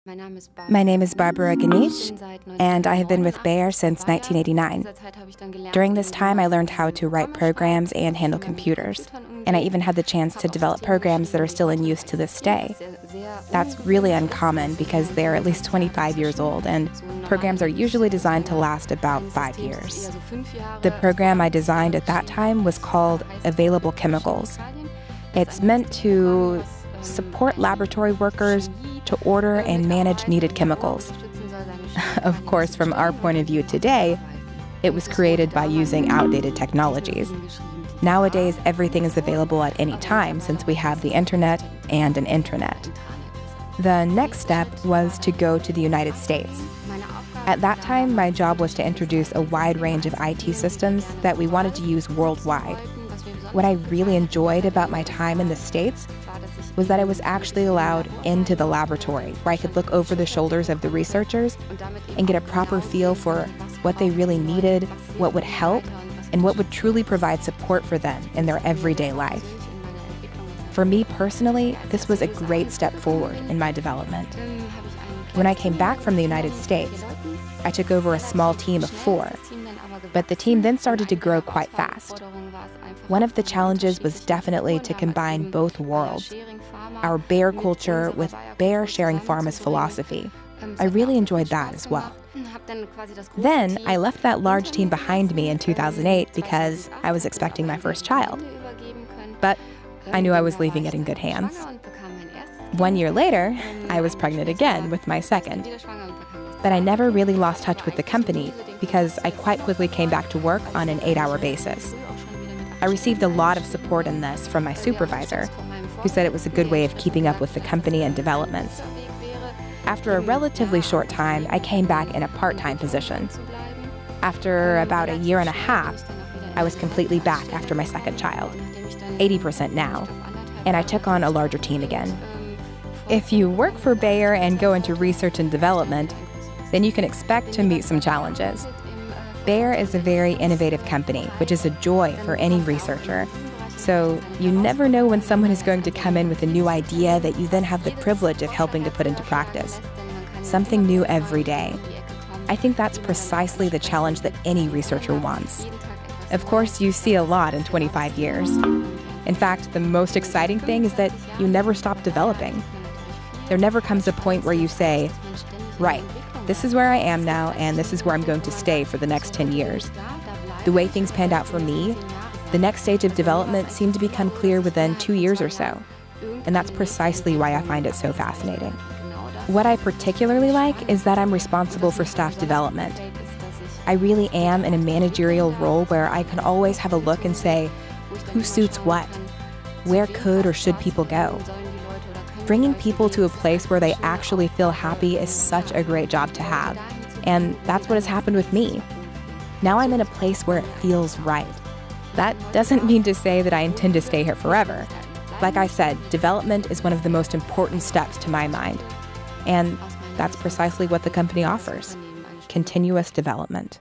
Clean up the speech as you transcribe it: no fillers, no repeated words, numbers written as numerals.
My name is Barbara Gniech, and I have been with Bayer since 1989. During this time, I learned how to write programs and handle computers, and I even had the chance to develop programs that are still in use to this day. That's really uncommon because they're at least 25 years old, and programs are usually designed to last about 5 years. The program I designed at that time was called Available Chemicals. It's meant to support laboratory workers to order and manage needed chemicals. Of course, from our point of view today, it was created by using outdated technologies. Nowadays, everything is available at any time since we have the internet and an intranet. The next step was to go to the United States. At that time, my job was to introduce a wide range of IT systems that we wanted to use worldwide. What I really enjoyed about my time in the States was that I was actually allowed into the laboratory, where I could look over the shoulders of the researchers and get a proper feel for what they really needed, what would help, and what would truly provide support for them in their everyday life. For me personally, this was a great step forward in my development. When I came back from the United States, I took over a small team of 4, but the team then started to grow quite fast. One of the challenges was definitely to combine both worlds, our Bayer culture with Bayer sharing pharma's philosophy. I really enjoyed that as well. Then I left that large team behind me in 2008 because I was expecting my first child. But I knew I was leaving it in good hands. 1 year later, I was pregnant again with my second. But I never really lost touch with the company because I quite quickly came back to work on an 8-hour basis. I received a lot of support in this from my supervisor, who said it was a good way of keeping up with the company and developments. After a relatively short time, I came back in a part-time position. After about a year and a half, I was completely back after my second child, 80% now, and I took on a larger team again. If you work for Bayer and go into research and development, then you can expect to meet some challenges. Bayer is a very innovative company, which is a joy for any researcher. So you never know when someone is going to come in with a new idea that you then have the privilege of helping to put into practice. Something new every day. I think that's precisely the challenge that any researcher wants. Of course, you see a lot in 25 years. In fact, the most exciting thing is that you never stop developing. There never comes a point where you say, right, this is where I am now, and this is where I'm going to stay for the next 10 years. The way things panned out for me, the next stage of development seemed to become clear within 2 years or so. And that's precisely why I find it so fascinating. What I particularly like is that I'm responsible for staff development. I really am in a managerial role where I can always have a look and say, who suits what? Where could or should people go? Bringing people to a place where they actually feel happy is such a great job to have, and that's what has happened with me. Now I'm in a place where it feels right. That doesn't mean to say that I intend to stay here forever. Like I said, development is one of the most important steps to my mind, and that's precisely what the company offers: continuous development.